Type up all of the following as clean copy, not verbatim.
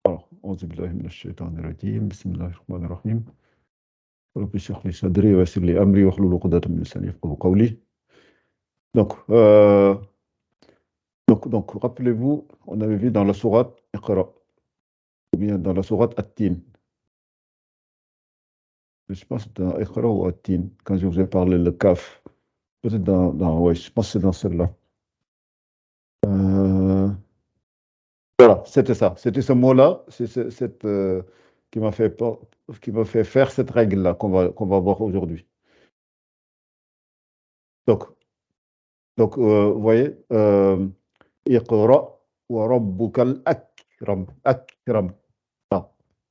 Alors, أعوذ بالله من الشيطان الرجيم بسم الله الرحمن الرحيم رب اشرح لي صدري ويسر لي أمري واحلل عقدة من لساني يفقهوا قولي. Donc, rappelez-vous, on avait vu dans la sourate Iqra, ou bien dans la sourate At-Tin. Je pense que dans Iqra ou At-Tin, quand je vous ai parlé le Kaf. Peut-être ouais, je pense que c'est dans celle-là. Voilà, c'était ça. C'était ce mot-là, qui m'a fait faire cette règle-là qu'on va voir aujourd'hui. Donc, vous voyez, Iqra wa rabbukal akram. Akram. Ah.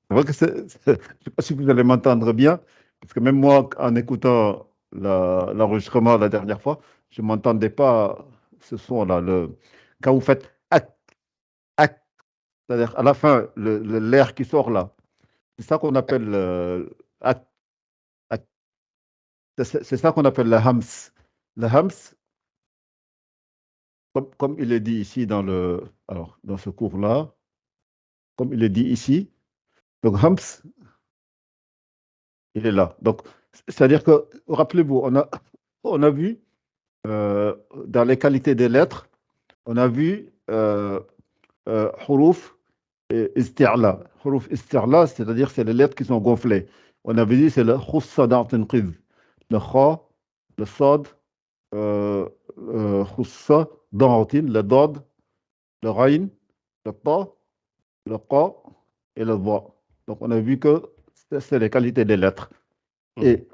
C'est vrai que je ne sais pas si vous allez m'entendre bien, parce que même moi, en écoutant l'enregistrement la dernière fois, je ne m'entendais pas ce son-là. Quand vous faites ak, c'est-à-dire à la fin, l'air qui sort là, c'est ça qu'on appelle ak, ak. C'est ça qu'on appelle le hams. Le hams, comme il est dit ici alors, dans ce cours-là, comme il est dit ici, donc hams, il est là. Donc, c'est-à-dire que, rappelez-vous, on a vu dans les qualités des lettres, on a vu huruf et isti'la. Huruf isti'la, c'est-à-dire c'est les lettres qui sont gonflées. On avait dit c'est le khussa da'tinqiz. Le kha, le sad, khussa da'tin, le dad, le rain, le ta, le qa et le va. Donc on a vu que c'est les qualités des lettres. Et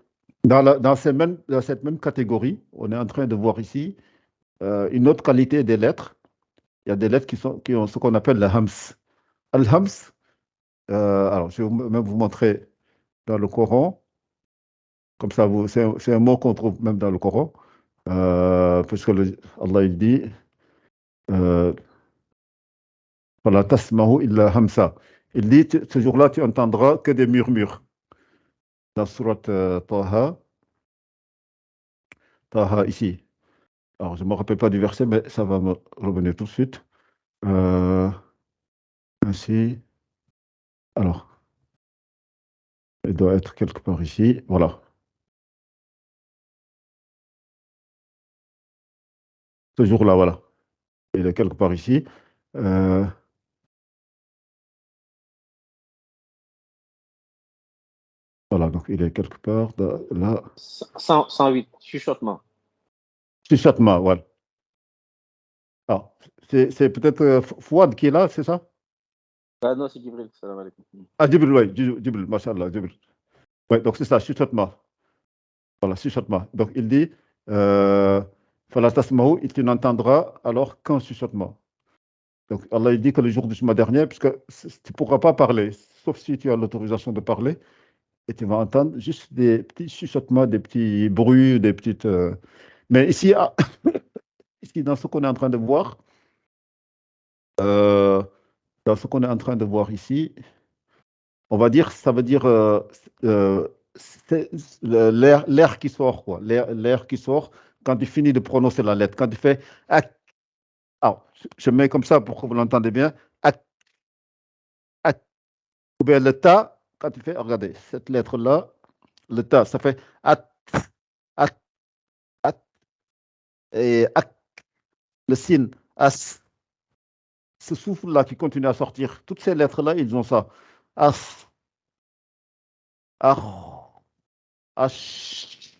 dans cette même catégorie, on est en train de voir ici une autre qualité des lettres. Il y a des lettres qui ont ce qu'on appelle le hams. Al-hams, alors je vais même vous montrer dans le Coran, comme ça c'est un mot qu'on trouve même dans le Coran, puisque Allah il dit Fala tasmahu illa hamsa. Il dit ce jour-là tu entendras que des murmures. Dans surat Taha ici. Alors je ne me rappelle pas du verset, mais ça va me revenir tout de suite. Ainsi, alors, il doit être quelque part ici. Voilà. Ce jour-là, voilà. Il est quelque part ici. Voilà, donc il est quelque part là. 108, chuchotement. Chuchotement, voilà. Ah, c'est peut-être Fouad qui est là, c'est ça? Ah non, c'est Djibril. Salam alaikum. Ah, Djibril, oui, Djibril, machallah, Djibril. Oui, donc c'est ça, chuchotement. Voilà, chuchotement. Donc il dit Fala tasmahu, et tu n'entendras alors qu'un chuchotement. Donc Allah il dit que le jour du jugement dernier, puisque tu ne pourras pas parler, sauf si tu as l'autorisation de parler, et tu vas entendre juste des petits chuchotements, des petits bruits, des petites. Mais ici, ici, dans ce qu'on est en train de voir, dans ce qu'on est en train de voir ici, on va dire, ça veut dire c'est l'air qui sort, quoi. L'air qui sort quand tu finis de prononcer la lettre. Quand tu fais ak, alors, je mets comme ça pour que vous l'entendez bien. Ak, ak. Ou bien le ta, quand tu fais, regardez, cette lettre-là, le ta, ça fait at, at, at, et ak, le sin, as. Ce souffle-là qui continue à sortir, toutes ces lettres-là, ils ont ça. As, ah, ash,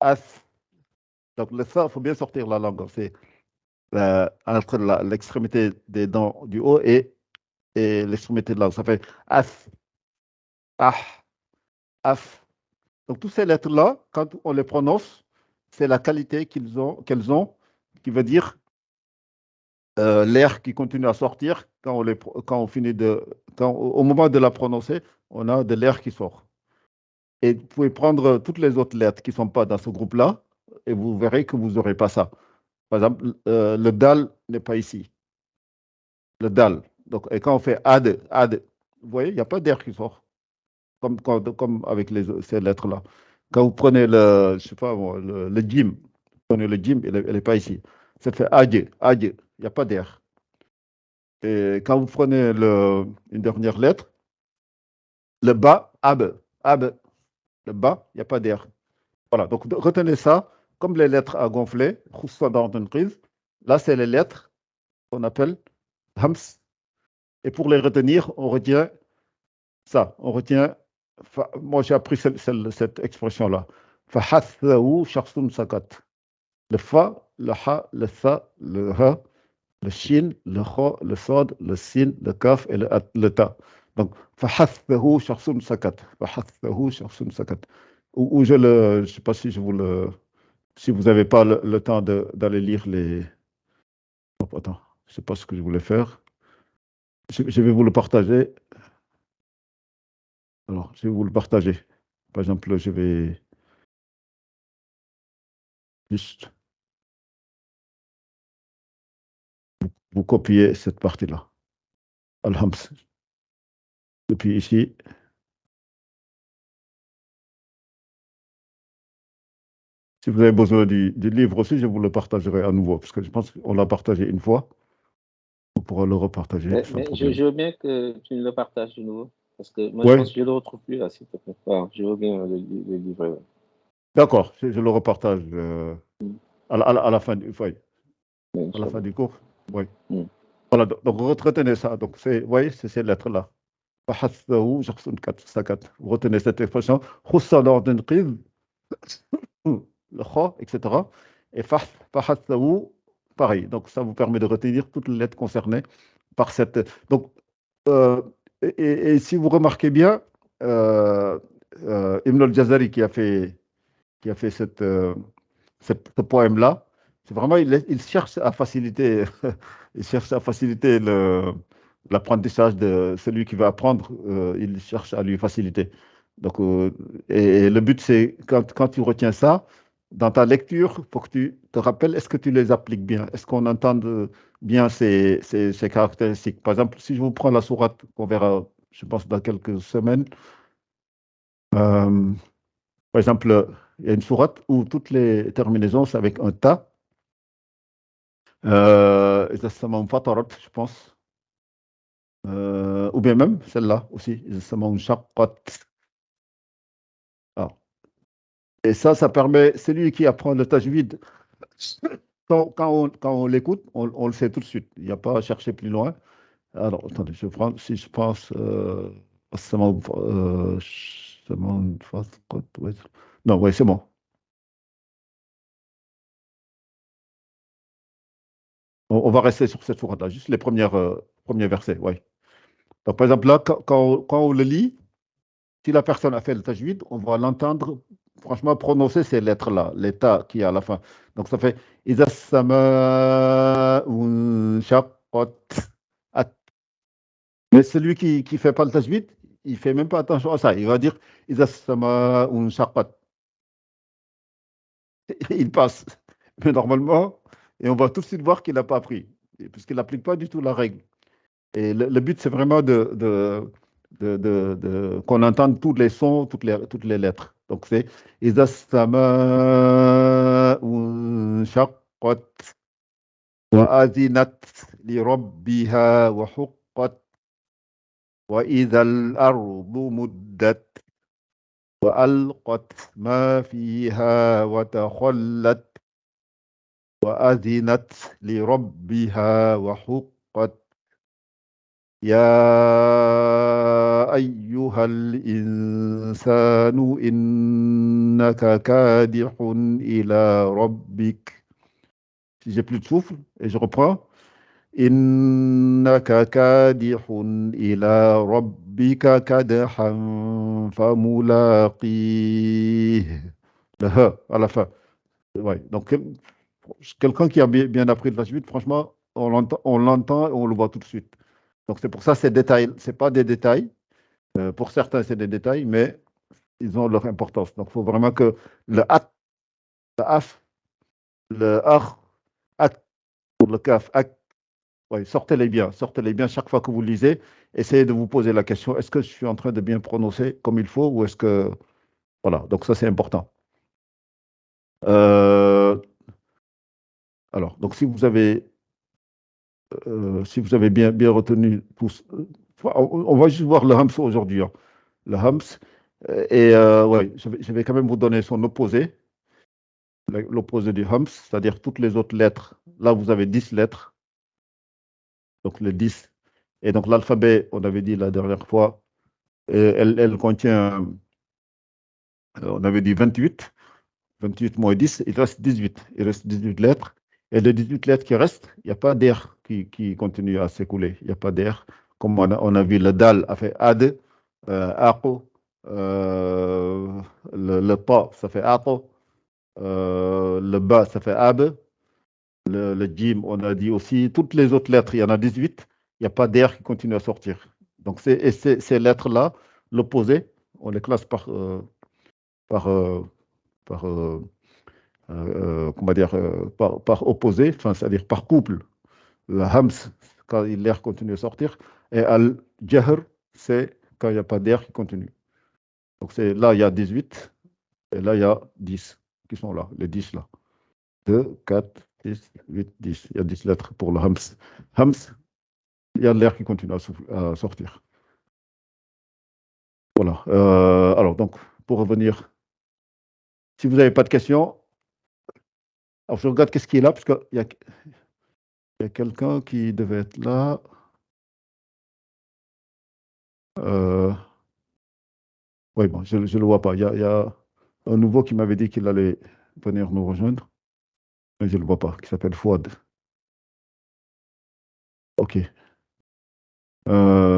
as. Donc, le ça, il faut bien sortir la langue. C'est entre l'extrémité des dents du haut et l'extrémité de la langue. Ça fait as, ah, af. Donc, toutes ces lettres-là, quand on les prononce, c'est la qualité qu'elles ont, qui veut dire l'air qui continue à sortir quand on finit au moment de la prononcer, on a de l'air qui sort. Et vous pouvez prendre toutes les autres lettres qui ne sont pas dans ce groupe-là, et vous verrez que vous n'aurez pas ça. Par exemple, le dal n'est pas ici. Le dal. Donc, et quand on fait ad, vous voyez, il n'y a pas d'air qui sort, comme avec ces lettres-là. Quand vous prenez je sais pas, le jim, vous prenez le jim, elle n'est pas ici. Ça fait adje, il n'y a pas d'air. Et quand vous prenez une dernière lettre, le bas, ab, le bas, il n'y a pas d'air. Voilà, donc retenez ça, comme les lettres à gonfler, خصوصاً dans une prise, là, c'est les lettres qu'on appelle hams. Et pour les retenir, on retient ça, on retient, moi j'ai appris cette expression-là. فحثه شخص سكت. Le fa, le ha, le tha, le ha, le shin, le kha, le sad, le sin, le kaf et le ta. Donc, فحثه شخص سكت. فحثه شخص سكت. Ou je sais pas si je vous le, si vous n'avez pas le temps d'aller lire les. Oh, attends, je sais pas ce que je voulais faire. Je vais vous le partager. Alors, je vais vous le partager. Par exemple, je vais juste vous copier cette partie-là. Al-Hams. Depuis ici. Si vous avez besoin du livre aussi, je vous le partagerai à nouveau, parce que je pense qu'on l'a partagé une fois. On pourra le repartager sans Mais problème. je veux bien que tu me le partages de nouveau. Parce que moi, je Oui, pense que je ne le retrouve plus là, s'il te plaît. Ah, je veux bien le livre. Ouais. d'accord, je le repartage Mm. à la fin oui, Ouais, à la fin Inch'Allah. du cours. Oui. Mm. Voilà, donc retenez ça. Donc, vous voyez, c'est ces lettres-là. فحثه شخص سكت. Vous retenez cette expression. خص lors d'une prise, le kha, etc. Et فحثه, pareil. Donc, ça vous permet de retenir toutes les lettres concernées par cette. Donc, euh, et si vous remarquez bien, euh, Ibn al-Jazari qui a fait ce poème-là, c'est vraiment, il cherche à faciliter, il cherche à faciliter l'apprentissage de celui qui va apprendre, il cherche à lui faciliter. Donc, et le but, c'est quand tu retiens ça, dans ta lecture, il faut que tu te rappelles, est-ce que tu les appliques bien? Est-ce qu'on entend bien ces caractéristiques? Par exemple, si je vous prends la sourate qu'on verra, je pense, dans quelques semaines, euh, par exemple, il y a une sourate où toutes les terminaisons, c'est avec un ta. إذا السماء انفطرت, je pense. Ou bien même celle-là aussi. إذا السماء انشقت. Ah. Et ça permet, celui qui apprend le tajwid, quand on l'écoute, on le sait tout de suite. Il n'y a pas à chercher plus loin. Alors, attendez, je prends, si je pense. السماء السماء انفطرت, ouais. Non, oui, c'est bon. On va rester sur cette sourate-là, juste les premiers versets. Ouais. Donc, par exemple, là, quand on le lit, si la personne a fait le tajwid, on va l'entendre franchement prononcer ces lettres-là, l'état qui est à la fin. Donc ça fait إذا السماء انشقت. At- Mais celui qui ne fait pas le tajwid, il ne fait même pas attention à ça. Il va dire إذا السماء انشقت. Il passe. Mais normalement, et on va tout de suite voir qu'il n'a pas appris, puisqu'il n'applique pas du tout la règle. Et le but, c'est vraiment qu'on entende tous les sons, toutes les lettres. Donc, c'est إذا السماء انشقت وأذنت لربها وحقت وإذا الأرض مدت وألقت ما فيها وتخلت وأذنت لربها وحقت يا أيها الإنسان إنك كادح إلى ربك. Si j'ai plus de souffle, et je reprends. إنك كادح إلى ربك كدحا فملاقيه. Le ha à la fin. Ouais. Donc, quelqu'un qui a bien appris le tajwid, franchement, on l'entend et on le voit tout de suite. Donc, c'est pour ça, ces détails, c'est pas des détails. Pour certains, c'est des détails, mais ils ont leur importance. Donc, il faut vraiment que le at, le af, le ar, at, ou le kaf, ak, ouais, sortez-les bien chaque fois que vous lisez. Essayez de vous poser la question, est-ce que je suis en train de bien prononcer comme il faut ou est-ce que. Voilà, donc ça, c'est important. Euh, alors, donc si vous avez si vous avez bien retenu tous. On va juste voir le Hams aujourd'hui, hein. Le Hams. Ouais, je vais quand même vous donner son opposé, l'opposé du Hams, c'est-à-dire toutes les autres lettres. Là, vous avez 10 lettres, donc les 10. Et donc l'alphabet, on avait dit la dernière fois, elle contient, on avait dit 28. 28 moins 10, il reste 18. Il reste 18 lettres. Et les 18 lettres qui restent, il n'y a pas d'air qui continue à s'écouler. Il n'y a pas d'air. Comme on a vu, le dal a fait ad, aqo, le ta, ça fait ato, le ba, ça fait ab, le jim, on a dit aussi. Toutes les autres lettres, il y en a 18. Il n'y a pas d'air qui continue à sortir. Donc, ces lettres-là, l'opposé, on les classe par, euh, par comment dire, par opposé, enfin, c'est-à-dire par couple. Le hams, quand l'air continue à sortir, et al-jahr, c'est quand il n'y a pas d'air qui continue. Donc là, il y a 18, et là, il y a 10 qui sont là, les 10 là. 2, 4, 6, 8, 10. Il y a 10 lettres pour le hams. Hams, il y a l'air qui continue à sortir. Voilà. Alors, donc, pour revenir, si vous n'avez pas de questions, alors je regarde qu'est-ce qui est là, parce qu'il y a quelqu'un qui devait être là. Oui, bon, je ne le vois pas. Il y a un nouveau qui m'avait dit qu'il allait venir nous rejoindre, mais je ne le vois pas, qui s'appelle Fouad. OK.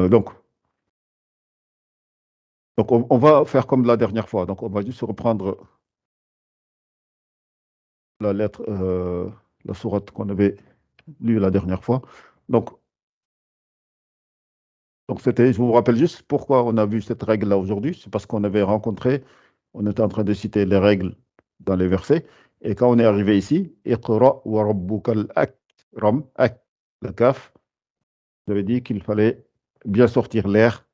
Donc on va faire comme la dernière fois. Donc, on va juste reprendre la lettre, la sourate qu'on avait lue la dernière fois. Donc je vous rappelle juste pourquoi on a vu cette règle-là aujourd'hui. C'est parce qu'on avait rencontré, on était en train de citer les règles dans les versets. Et quand on est arrivé ici, Iqra wa rabbukal akram, le kaf, vous avez dit qu'il fallait bien sortir l'air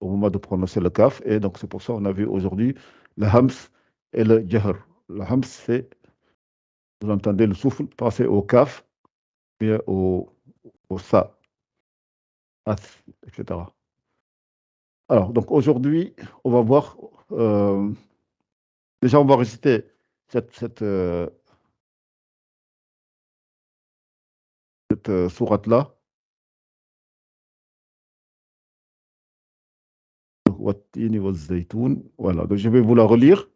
au moment de prononcer le kaf. Et donc, c'est pour ça qu'on a vu aujourd'hui le hams et le jahr. Le hams, c'est, vous entendez le souffle passer au kaf, puis au sa, as, etc. Alors, donc aujourd'hui, on va voir, déjà, on va réciter cette sourate-là. Wattini wa zaytoun. Voilà, donc je vais vous la relire.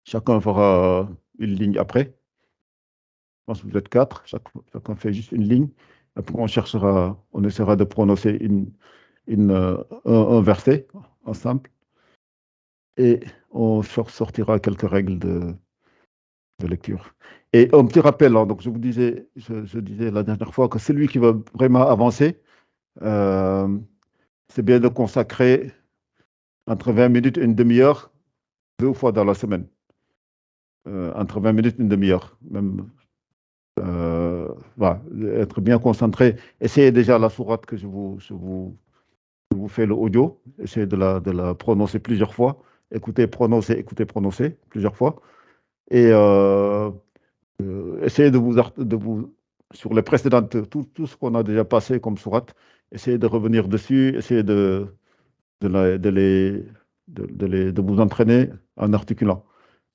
Chacun fera une ligne après. Je pense que vous êtes 4. Chacun fait juste une ligne. Après, on essaiera de prononcer un verset ensemble. Et on sortira quelques règles de lecture. Et un petit rappel, hein, donc je disais la dernière fois que celui qui veut vraiment avancer, euh, c'est bien de consacrer entre 20 minutes et une demi-heure, 2 fois dans la semaine. Entre 20 minutes et une demi-heure, même. Voilà, être bien concentré. Essayez déjà la sourate que je vous fais le audio. Essayez de la prononcer plusieurs fois. Écoutez, prononcer plusieurs fois. Et essayez sur les précédentes, tout ce qu'on a déjà passé comme sourate, essayez de revenir dessus, essayez de, la- de les, de vous entraîner en articulant.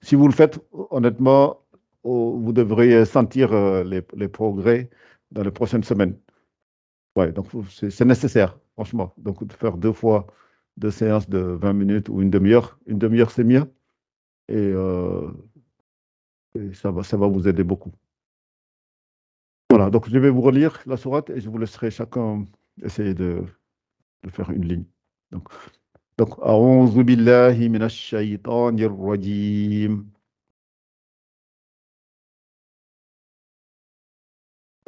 Si vous le faites, honnêtement, vous devriez sentir les progrès dans les prochaines semaines. Ouais, donc c'est nécessaire, franchement. Donc de faire 2 fois 2 séances de 20 minutes ou une demi-heure. Une demi-heure, c'est mieux. Et ça va vous aider beaucoup. Voilà, donc je vais vous relire la sourate et je vous laisserai chacun essayer de faire une ligne. Donc, A'udhu billahi minash shaytanir rajim.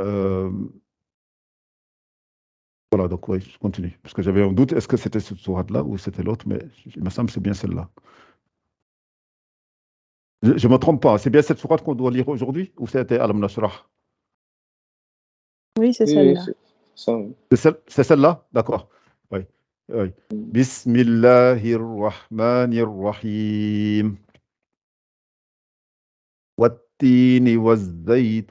Euh, voilà, donc oui, je continue. Parce que j'avais un doute, est-ce que c'était cette sourate-là ou c'était l'autre, mais il me semble que c'est bien celle-là. Je ne me trompe pas, c'est bien cette sourate qu'on doit lire aujourd'hui ou c'était Alam Nashrah? Oui, c'est Oui, celle-là. c'est ça. Oui. C'est celle-là? D'accord. Oui. Oui. Bismillahir Rahmanir Rahim. والتين والزيتون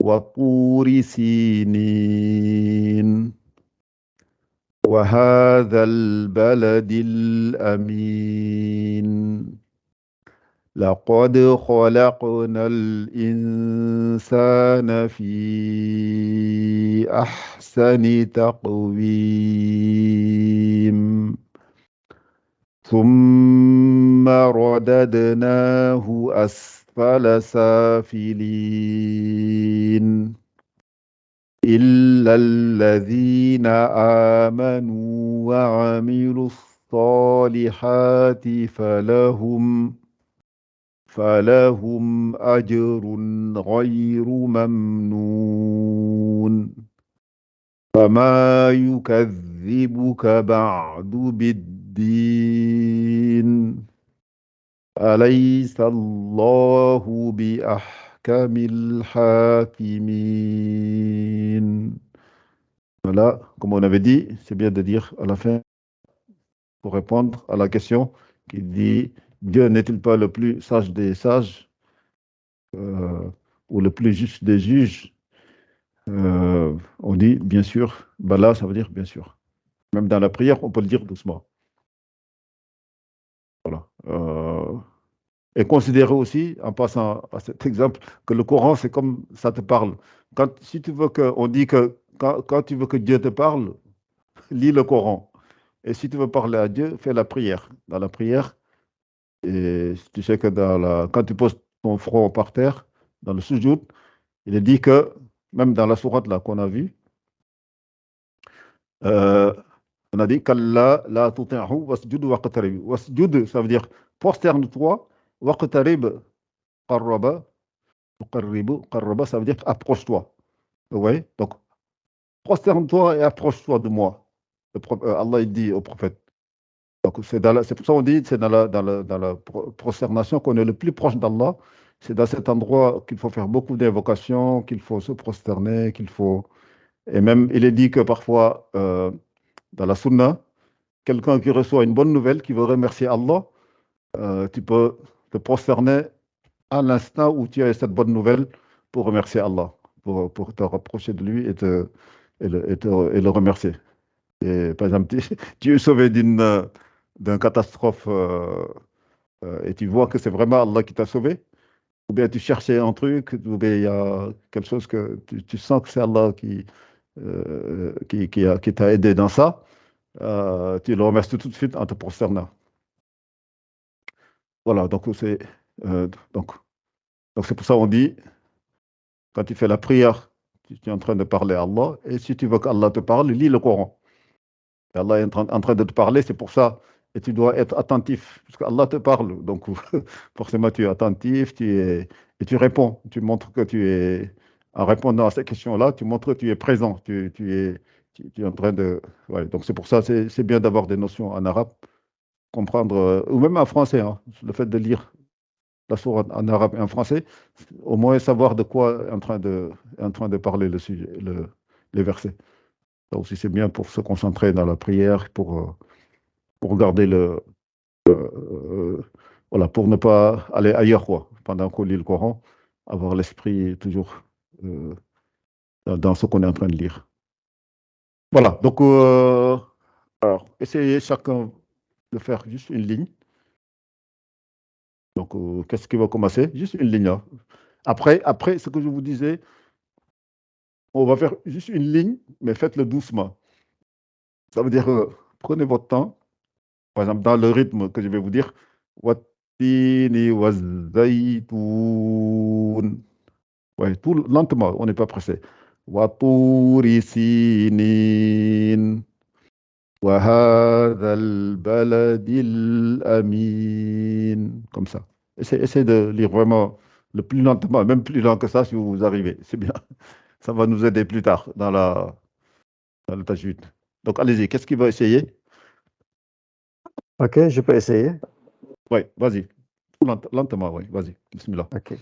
وطور سينين وهذا البلد الأمين لقد خلقنا الإنسان في أحسن تقويم ثم رددناه أسفل سافلين إلا الذين آمنوا وعملوا الصالحات فلهم أجر غير ممنون فما يكذبك بعد بالدين أليس الله بأحكم الحاكمين. Voilà, comme on avait dit, c'est bien de dire à la fin, pour répondre à la question qui dit Dieu n'est-il pas le plus sage des sages ou le plus juste des juges? On dit bien sûr, Bala, ça veut dire bien sûr. Même dans la prière, on peut le dire doucement. Voilà. Et considérer aussi, en passant à cet exemple, que le Coran, c'est comme ça te parle. Si tu veux que, on dit que quand tu veux que Dieu te parle, lis le Coran. Et si tu veux parler à Dieu, fais la prière. Dans la prière, et tu sais que quand tu poses ton front par terre, dans le sujoud, il est dit que, même dans la sourate là qu'on a vue, on a dit qu'Allah la tuti'hu wasjud waqtarib. Wasjud, ça veut dire prosterne-toi, waqtarib qarraba, qarraba, ça veut dire approche-toi. Vous voyez? Donc, prosterne-toi et approche-toi de moi. Allah il dit au prophète. Donc, c'est pour ça qu'on dit c'est dans la prosternation qu'on est le plus proche d'Allah. C'est dans cet endroit qu'il faut faire beaucoup d'invocations, qu'il faut se prosterner, qu'il faut. Et même, il est dit que parfois, dans la Sunna, quelqu'un qui reçoit une bonne nouvelle, qui veut remercier Allah, tu peux te prosterner à l'instant où tu as cette bonne nouvelle pour remercier Allah, pour te rapprocher de lui et le remercier. Et, par exemple, tu es sauvé d'une catastrophe et tu vois que c'est vraiment Allah qui t'a sauvé, ou bien tu cherchais un truc, ou bien il y a quelque chose que tu sens que c'est Allah qui t'a aidé dans ça, tu le remercies tout de suite en te prosternant. Voilà, donc donc c'est pour ça qu'on dit, quand tu fais la prière, tu es en train de parler à Allah, et si tu veux qu'Allah te parle, lis le Coran. Et Allah est en train de te parler, c'est pour ça, et tu dois être attentif, parce qu'Allah te parle, donc forcément tu es attentif, et tu réponds, tu montres que tu es, en répondant à ces questions-là, tu montres que tu es présent, tu es en train de... Ouais, donc c'est pour ça, c'est bien d'avoir des notions en arabe, comprendre, ou même en français, hein, le fait de lire la sourate en arabe et en français, au moins savoir de quoi est en train de parler le sujet, les versets. Ça aussi, c'est bien pour se concentrer dans la prière, pour garder voilà, pour ne pas aller ailleurs, quoi, pendant qu'on lit le Coran, avoir l'esprit toujours dans ce qu'on est en train de lire. Voilà, donc, alors, essayez chacun de faire juste une ligne. Donc, qu'est-ce qui va commencer? Juste une ligne, là. Après, ce que je vous disais, on va faire juste une ligne, mais faites-le doucement. Ça veut dire, prenez votre temps. Par exemple, dans le rythme que je vais vous dire, Wattini wazaytoun. Ouais, tout lentement, on n'est pas pressé. Waturi sinin. وهذا البلد الأمين. Comme ça. Essayez de lire vraiment le plus lentement, même plus lent que ça si vous arrivez. C'est bien. Ça va nous aider plus tard dans le tajwid. Donc, allez-y, qu'est-ce qu'il va essayer? Ok, je peux essayer. Oui, vas-y. Lentement, oui, vas-y. Bismillah. Ok.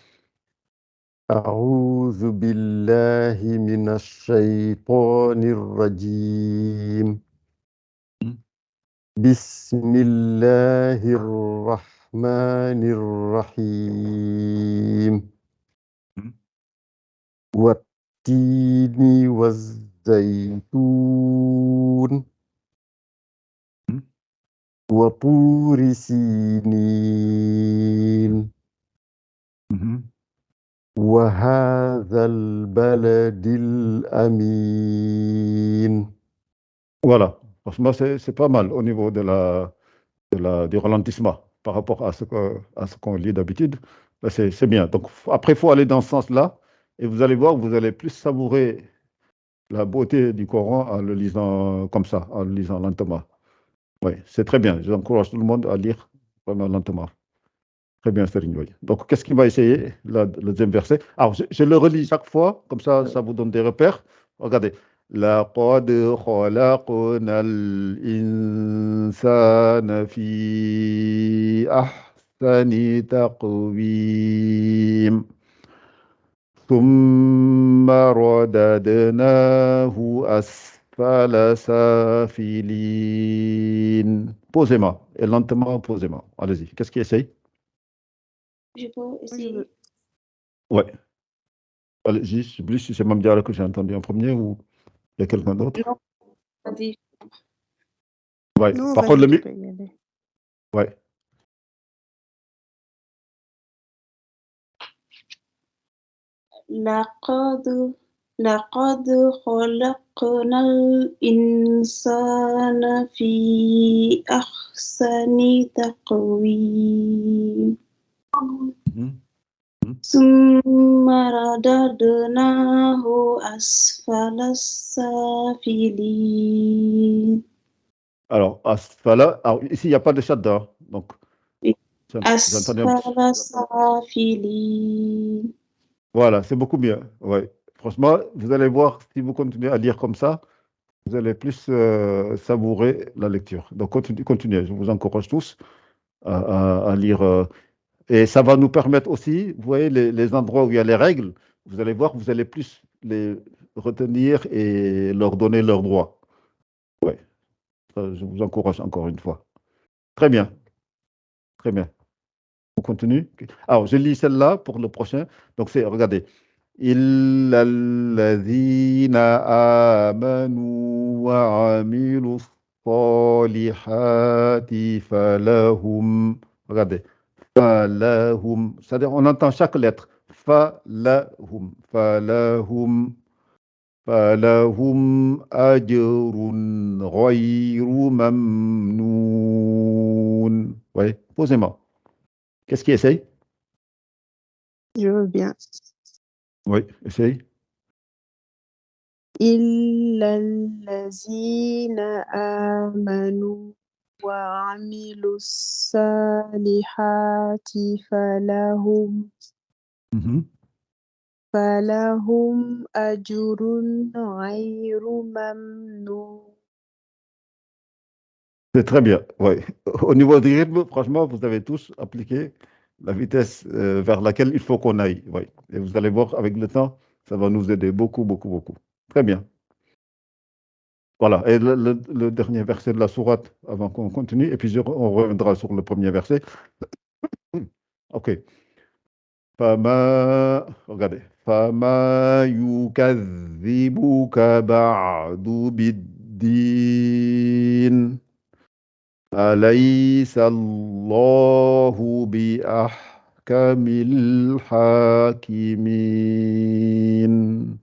أعوذ بالله من الشيطان الرجيم. بسم الله الرحمن الرحمن الرحيم Mhm. والتين والزيتون Mhm. وطور سينين Mhm. وهذا البلد الأمين. Voilà, franchement, c'est pas mal au niveau du ralentissement par rapport à ce qu'on lit d'habitude. Ben, c'est bien. Donc, après, il faut aller dans ce sens-là et vous allez voir, vous allez plus savourer la beauté du Coran en le lisant comme ça, en le lisant lentement. Oui, c'est très bien. J'encourage tout le monde à lire vraiment lentement. Très bien, Serigne, oui. Donc, qu'est-ce qu'il va essayer, le deuxième verset? Alors, je le relis chaque fois, comme ça vous donne des repères. Regardez. لقد خلقنا الإنسان في أحسن تقويم ثم رددناه أسفل سافلين. Posément, et lentement, posément. Allez-y, qu'est-ce qu'il essaye? Je peux essayer. Ouais. Allez-y, je sais plus si c'est Mamdiara que j'ai entendu en premier ou il y a quelqu'un d'autre. Non, vas-y. Ouais. Non, Par contre, vas-y, tu peux y aller. Ouais. لقد خلقنا الإنسان في أحسن تقويم Mhm. ثم رددناه أسفل السافلين. Alors, Asfala, alors ici, il n'y a pas de shadda. Donc, j'ai entendu un petit. أسفل السافلين. Voilà, c'est beaucoup mieux. Ouais. Franchement, vous allez voir, si vous continuez à lire comme ça, vous allez plus savourer la lecture. Donc, continuez. Je vous encourage tous à lire. Et ça va nous permettre aussi, vous voyez, les endroits où il y a les règles, vous allez voir, vous allez plus les retenir et leur donner leurs droits. Ouais. Ça, je vous encourage encore une fois. Très bien. Très bien. On continue. Alors, je lis celle-là pour le prochain. Donc, c'est, regardez. إلا الذين آمنوا وعملوا الصالحات فلهم. Regardez. فلهم. C'est-à-dire, on entend chaque lettre. فلهم. فلهم. فلهم أجر غير ممنون. Oui, posez-moi. Qu'est-ce qui essaye? Je veux bien. Oui, essaye. إلا الذين آمنوا وعملوا الصالحات Mhm. فلهم أجر غير ممنون. C'est très bien. Oui. Au niveau du rythme, franchement, vous avez tous appliqué la vitesse vers laquelle il faut qu'on aille. Oui. Et vous allez voir, avec le temps, ça va nous aider beaucoup, beaucoup, beaucoup. Très bien. Voilà. Et le dernier verset de la sourate, avant qu'on continue, et puis on reviendra sur le premier verset. OK. Regardez. فما يكذبك بعد بالدين أليس الله بأحكم الحاكمين.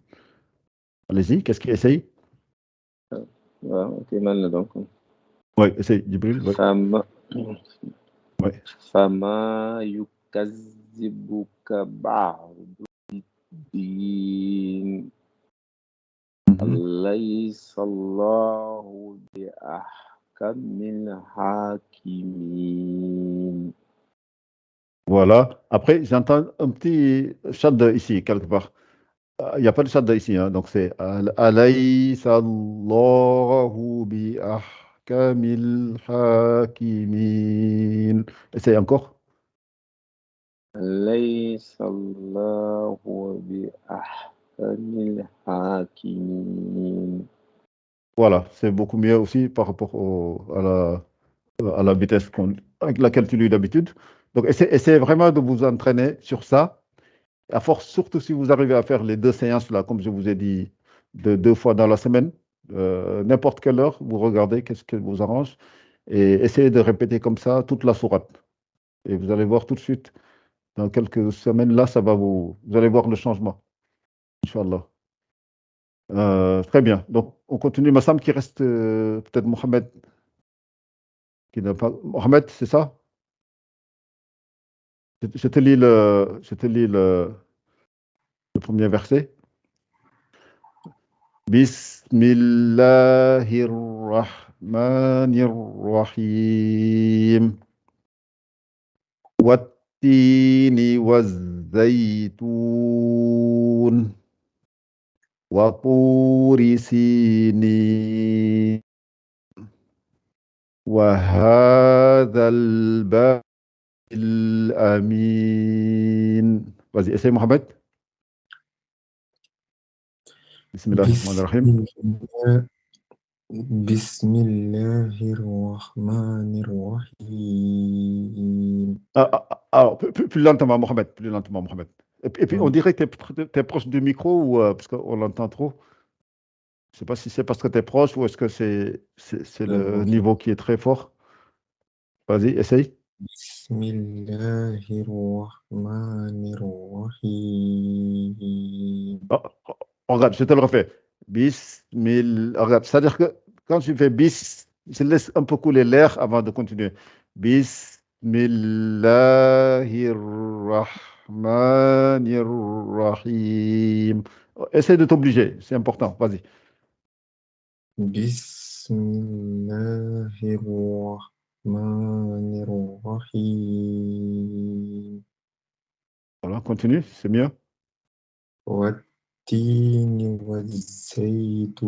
Allez-y, qu'est-ce qu'il essaye? waaw ok man la donc Oui, essaye, Jibril. Oui. فما يكذبك بعد بالدين أليس الله بأحكم الحاكمين. Voilà. Après, j'entends un petit shadda ici, quelque part. Il n'y a pas de shadda ici, hein, donc c'est Alaysa Allahu bi ahkamil hakimin. Essaye encore. أليس الله بأحكم الحاكمين. Voilà, c'est beaucoup mieux aussi par rapport à la vitesse avec laquelle tu lis d'habitude. Donc, essayez vraiment de vous entraîner sur ça. À force, surtout si vous arrivez à faire les 2 séances, là, comme je vous ai dit, de 2 fois dans la semaine, n'importe quelle heure, vous regardez qu'est-ce qui vous arrange et essayez de répéter comme ça toute la sourate. Et vous allez voir tout de suite, dans quelques semaines, là, vous allez voir le changement, Inch'Allah. Très bien. Donc, on continue. Massam qui reste, peut-être Mohamed, qui n'a pas. Mohamed, c'est ça? Je te lis le premier verset. Bismillahirrahmanirrahim. Wattini wazzaytun. Waturi sinin. وهذا الباب الأمين. Vas-y, essaye Mohamed. Bismillahirrahmanirrahim. Bismillahirrahmanirrahim. Alors, plus lentement, Mohamed. Plus lentement, Mohamed. Et puis, on dirait que tu es proche du micro ou parce qu'on l'entend trop. Je ne sais pas si c'est parce que tu es proche ou est-ce que c'est le niveau qui est très fort. Vas-y, essaye. Bismillahirrahmanirrahim. Regarde, je te le refais. Regarde, c'est-à-dire que quand tu fais bis, je laisse un peu couler l'air avant de continuer. Bismillahirrahmanirrahim. Essaye de t'obliger, c'est important. Vas-y. Bismillahirrahmanirrahim. Voilà, continue, c'est mieux. Wattini wazzaytun.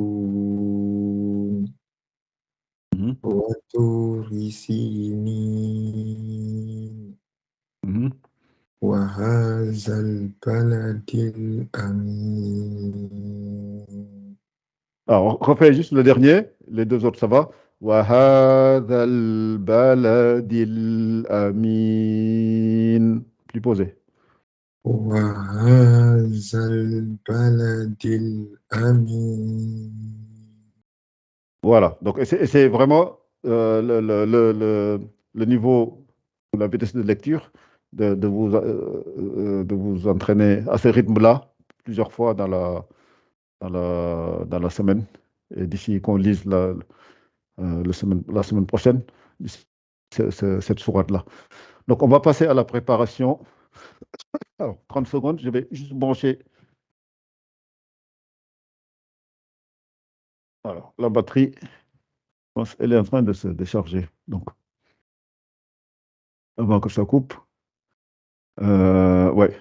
Waturi sinin. Wahazal baladil amin. Alors, refais juste le dernier, les 2 autres, ça va. Wahazal baladil amin. Plus posé. Wahazal baladil amin. Voilà, donc c'est vraiment le niveau, la vitesse de lecture, de vous entraîner à ce rythme-là plusieurs fois dans la semaine. Et d'ici qu'on lise la semaine prochaine, cette sourate-là. Donc on va passer à la préparation. Alors, 30 secondes, je vais juste brancher. Alors, la batterie, elle est en train de se décharger. Donc, avant que ça coupe. Ouais.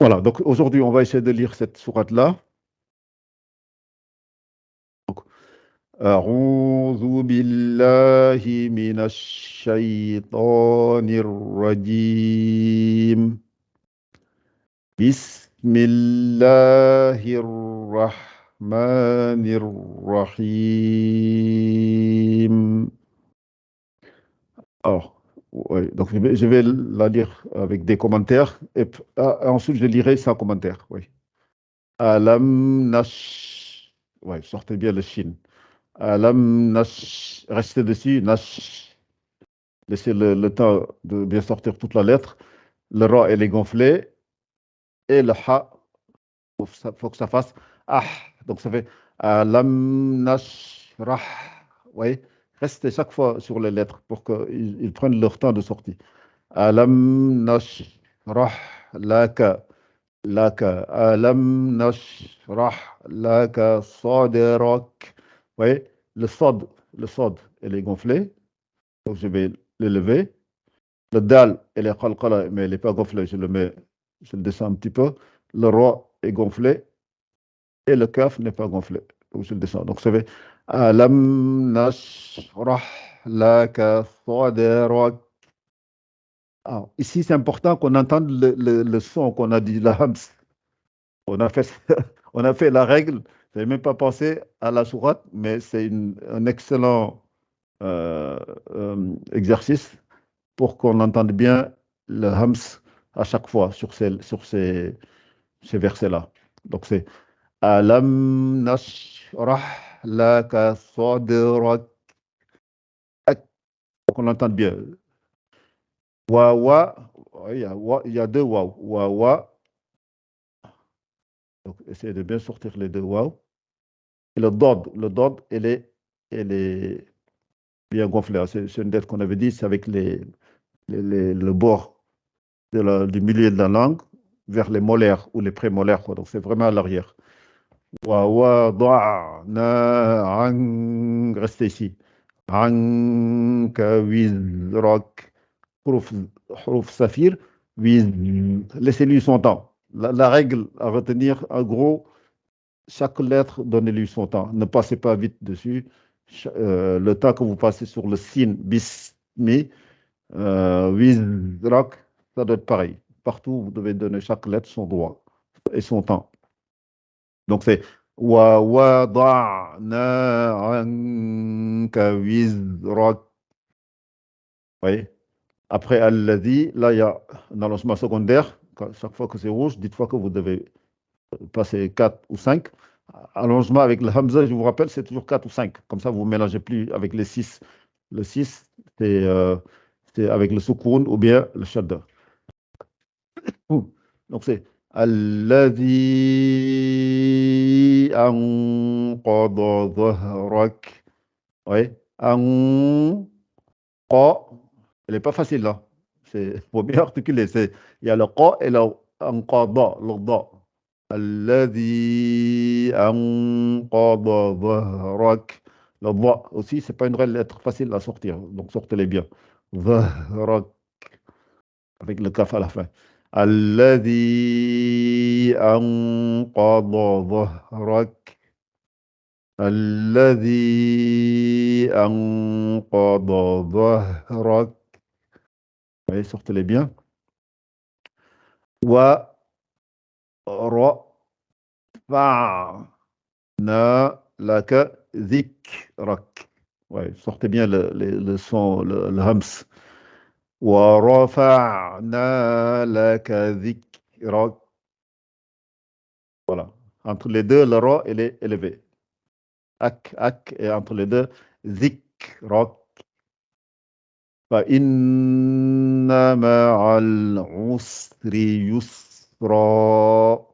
Voilà, donc aujourd'hui, on va essayer de lire cette sourate-là. أعوذ بالله من الشيطان الرجيم. بسم الله الرحمن الرحيم. Alors, ouais, donc je vais la lire avec des commentaires et ensuite je lirai sans commentaire. Oui. Alam nash. Ouais, sortez bien le shin. Alam nash. Restez dessus. Nash. Laissez le temps de bien sortir toute la lettre. Le ra, elle est gonflée. Et le ha, il faut que ça fasse ah. Donc ça fait alam nash rah. Oui. Restez chaque fois sur les lettres pour qu'ils prennent leur temps de sortie. Alam nashrah laka laka. Alam nashrah laka sadrak. Oui, le sod, elle est gonflée. Donc je vais l'élever. Le dal, elle est qalqala, mais elle n'est pas gonflée. Je le descends un petit peu. Le ra est gonflé. Et le kaf n'est pas gonflé. Donc je le descends. Donc ça fait alam nashrah laka sadrak. Alors, ici, c'est important qu'on entende le son qu'on a dit, la hams. On a fait la règle. Je n'avais même pas pensé à la sourate, mais c'est un excellent exercice pour qu'on entende bien le hams à chaque fois sur ces versets-là. Donc c'est Alam nashrah laka sadrak. Pour qu'on l'entende bien. Wa, il y a deux waouh. Wa. Donc essayez de bien sortir les deux waouh. Et le dod, elle est bien gonflée. C'est une dette qu'on avait dit, c'est avec le bord du milieu de la langue vers les molaires ou les prémolaires, quoi. Donc c'est vraiment à l'arrière. Restez ici. Wizrak, huruf saphir, laissez-lui son temps. La règle à retenir, en gros, chaque lettre, donnez-lui son temps. Ne passez pas vite dessus. Le temps que vous passez sur le sin, bismi, wizrak, ça doit être pareil. Partout, vous devez donner chaque lettre son droit et son temps. Donc c'est wa wada'na anka wizrak. Oui. Après alladhi, là il y a un allongement secondaire. Chaque fois que c'est rouge, dites-fois que vous devez passer 4 ou 5. Allongement avec le hamza, je vous rappelle, c'est toujours 4 ou 5. Comme ça, vous ne mélangez plus avec les 6. Le 6, c'est avec le soukoun ou bien le shadda. Donc c'est Alladhi anqadha dhahrak. Oui. Anqa. Elle n'est pas facile là. Il faut bien articuler. Il y a le qa et le anqadha, le da. Alladhi anqadha dhahrak. Le da aussi, ce n'est pas une vraie lettre facile à sortir. Donc sortez-les bien. Dhahrak. Avec le kaf à la fin. Alladhi anqadha dhahrak. Alladhi anqadha dhahrak. Oui, sortez-les bien. Wa rafa'na laka dhikrak. Oui, sortez bien le son, le hams. Wa rafa'na laka dhikrak. Voilà. Entre les deux, le ra, elle est élevée. Ak, et entre les deux, dhikrak. فإن مع العسر يسرا.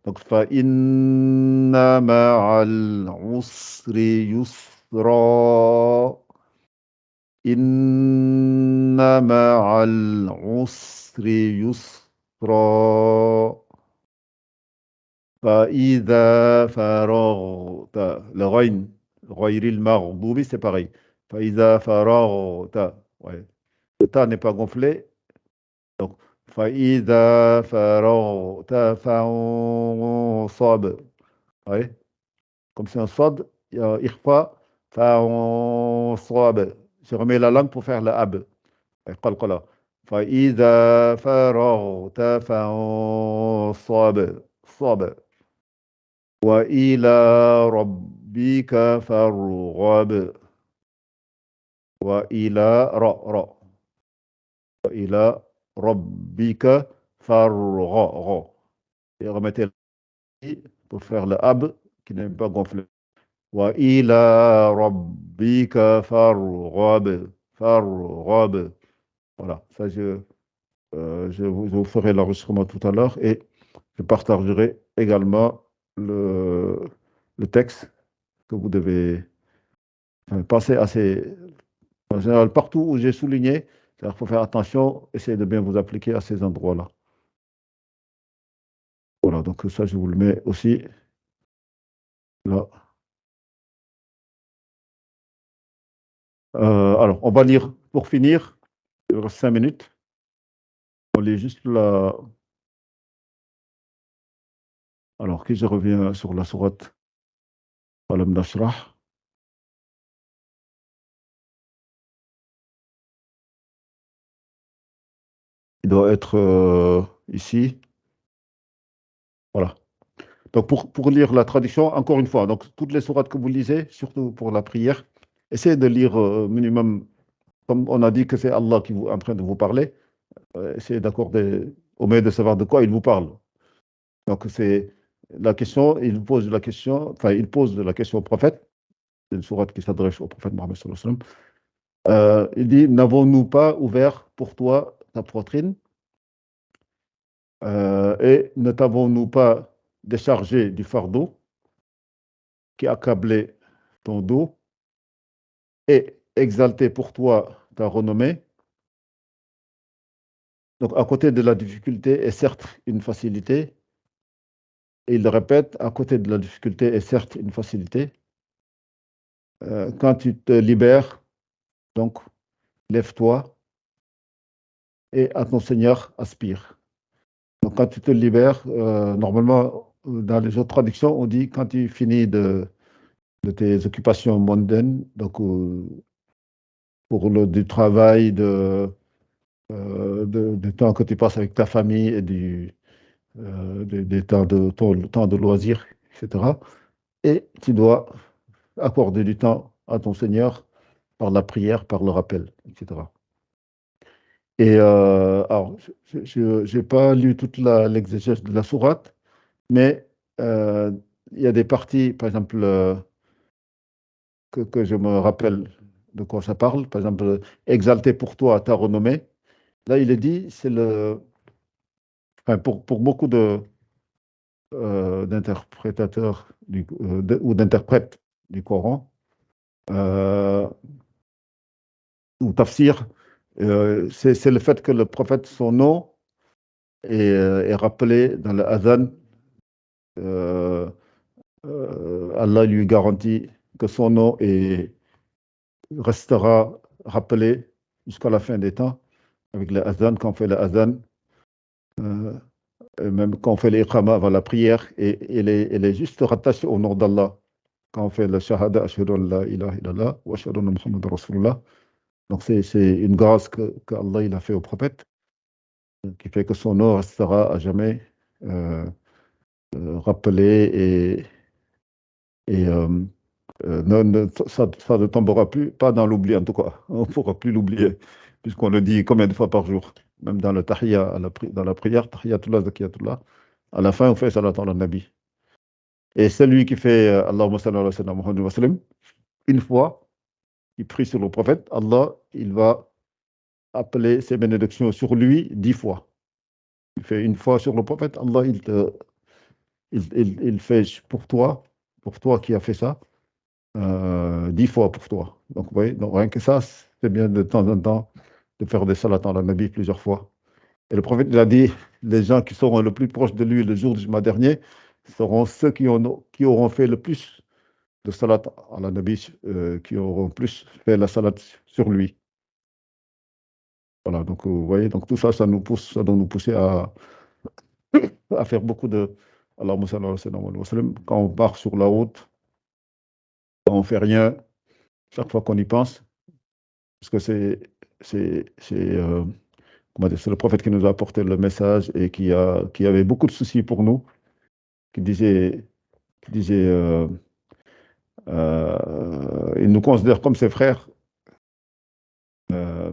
Donc فإن مع العسر يسرا. إن مع العسر يسرا. فإذا فرغت. Le ghayn, غير المغضوب, c'est pareil. فإذا فرغت. Ouais. Le ta n'est pas gonflé. Donc, فإذا فرغت فانصب. Ouais. Comme c'est un صاد, il y a إخفاء. فانصب. Je remets la langue pour faire le ab. قلقلة. فإذا فرغت فانصب. صب. وإلى ربك فارغب. وإلى وإلى ربك فارغب. Et remettez pour faire le ab qui n'est pas gonflé. وإلى ربك فارغب. Voilà, ça je vous ferai l'enregistrement tout à l'heure et je partagerai également le texte que vous devez passer à ces... En général, partout où j'ai souligné, il faut faire attention, essayez de bien vous appliquer à ces endroits-là. Voilà, donc ça, je vous le mets aussi là. Alors, on va lire, pour finir, il reste 5 minutes. On lit juste la... Alors, que je reviens sur la sourate Alam Nashrah. Il doit être ici. Voilà. Donc, pour lire la traduction, encore une fois, donc toutes les sourates que vous lisez, surtout pour la prière, essayez de lire minimum comme on a dit que c'est Allah qui est en train de vous parler, essayez d'accorder, au mieux de savoir de quoi il vous parle. Donc, c'est la question, il pose la question, enfin, il pose la question au prophète, c'est une sourate qui s'adresse au prophète Mohammed sallallahu alayhi wa sallam. Il dit, n'avons-nous pas ouvert pour toi ta poitrine et ne t'avons-nous pas déchargé du fardeau qui accablait ton dos et exalté pour toi ta renommée? Donc, à côté de la difficulté est certes une facilité, et il le répète, à côté de la difficulté est certes une facilité. Quand tu te libères, donc, lève-toi et à ton Seigneur aspire. Donc, quand tu te libères, normalement, dans les autres traductions, on dit quand tu finis de tes occupations mondaines, donc pour du travail, du temps que tu passes avec ta famille et des temps ton temps de loisirs, etc. Et tu dois accorder du temps à ton Seigneur par la prière, par le rappel, etc. Et alors, je n'ai pas lu toute l'exégèse de la sourate, mais il y a des parties, par exemple, que je me rappelle de quoi ça parle. Par exemple, exalté pour toi ta renommée. Là, il est dit, c'est enfin, pour beaucoup d'interprétateurs ou d'interprètes du Coran, ou tafsir, c'est le fait que le prophète, son nom est rappelé dans le adhan. Allah lui garantit que son nom restera rappelé jusqu'à la fin des temps avec le adhan, quand on fait le adhan, même quand on fait l'iqama avant la prière, et elle est juste rattachée au nom d'Allah. Quand on fait le shahada, ashhadu an la ilaha illallah wa ashhadu anna Muhammadan rasulullah. Donc c'est une grâce que Allah il a fait au prophète, qui fait que son nom restera à jamais rappelé ça ne tombera plus, pas dans l'oubli en tout cas. On ne pourra plus l'oublier, puisqu'on le dit combien de fois par jour, même dans le tahiyya, dans la prière, tahiyyatullah, zakiyatullah. À la fin, on fait salat ala nabi. Et celui qui fait Allahumma salli ala sayyidina Muhammad wa sallam, une fois, il prie sur le prophète, Allah, il va appeler ses bénédictions sur lui 10 fois. Il fait une fois sur le prophète, Allah, il fait pour toi qui as fait ça, 10 fois pour toi. Donc, vous voyez, donc rien que ça, c'est bien de temps en temps de faire des salats à la Nabi plusieurs fois. Et le prophète il a dit, les gens qui seront le plus proches de lui le jour du Juma dernier seront ceux qui auront fait le plus de salat à la Nabi, qui auront plus fait la salat sur lui. Voilà, donc vous voyez, donc tout ça, ça doit nous pousser à faire beaucoup de Allahumma salli ala sayyidina Muhammad wa sallam. Quand on part sur la route, quand on ne fait rien, chaque fois qu'on y pense, parce que c'est le prophète qui nous a apporté le message et qui avait beaucoup de soucis pour nous, qui disait il nous considère comme ses frères,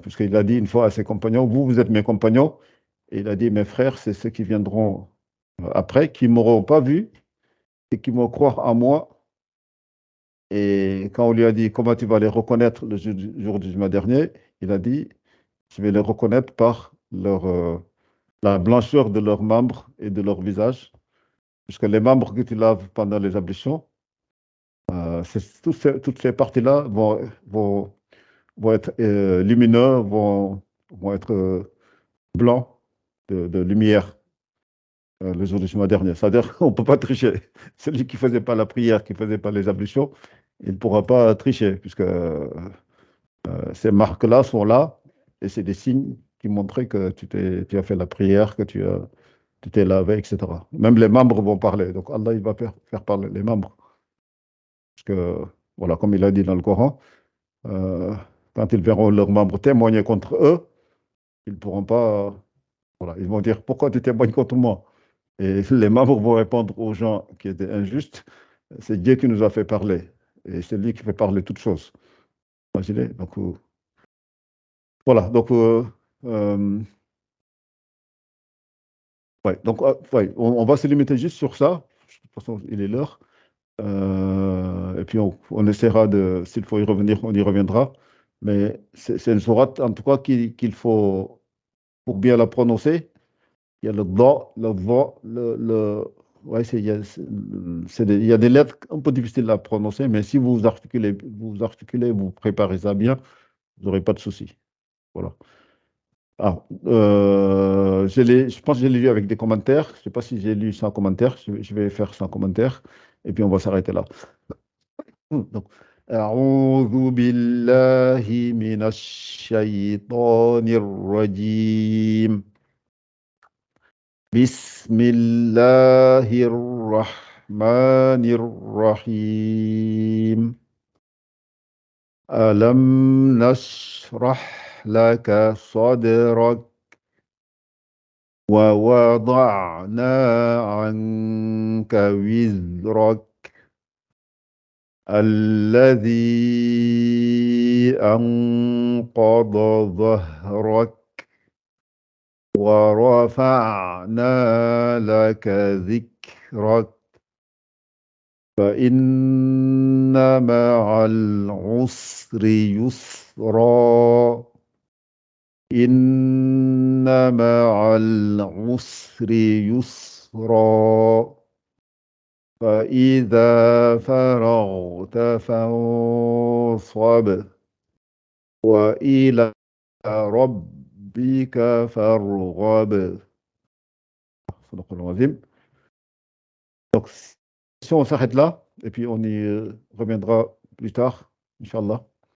puisqu'il a dit une fois à ses compagnons, vous êtes mes compagnons, et il a dit, mes frères, c'est ceux qui viendront après, qui ne m'auront pas vu et qui vont croire en moi. Et quand on lui a dit, comment tu vas les reconnaître le jour du Juma dernier, il a dit, je vais les reconnaître par la blancheur de leurs membres et de leur visage, puisque les membres que tu laves pendant les ablutions, toutes ces parties-là vont être lumineux, vont être blancs de lumière le jour du Juma dernier. C'est-à-dire qu'on ne peut pas tricher. Celui qui ne faisait pas la prière, qui ne faisait pas les ablutions, il ne pourra pas tricher, puisque ces marques-là sont là, et c'est des signes qui montraient que tu as fait la prière, que tu t'es lavé, etc. Même les membres vont parler. Donc Allah, il va faire parler les membres. Parce que, voilà, comme il a dit dans le Coran, quand ils verront leurs membres témoigner contre eux, ils ne pourront pas... voilà, ils vont dire, pourquoi tu témoignes contre moi? Et les membres vont répondre aux gens qui étaient injustes, c'est Dieu qui nous a fait parler. Et c'est lui qui fait parler toutes choses. Imaginez, donc Voilà, donc, ouais, donc ouais, on va se limiter juste sur ça. De toute façon, il est l'heure. Et puis, on essaiera de, s'il faut y revenir, on y reviendra. Mais c'est une sourate, en tout cas, qu'il faut, pour bien la prononcer, il y a le dha, le va, ouais, il y a des lettres un peu difficiles à prononcer, mais si vous préparez ça bien, vous n'aurez pas de souci. Voilà. Ah, je pense que je l'ai lu avec des commentaires. Je ne sais pas si j'ai lu sans commentaire. Je vais faire sans commentaire. Et puis, on va s'arrêter là. Donc, أعوذ بالله من الشيطان الرجيم بسم الله الرحمن الرحيم ألم نشرح لك صدرك ووضعنا عنك وزرك الذي أنقض ظهرك ورفعنا لك ذكرك فإن مع العسر يسرا إن مع العسر يسرا فإذا فرغت فانصب وإلى ربك فارغب. صدق الله العظيم. Donc, si on s'arrête là, et puis on y reviendra plus tard, Inch'Allah.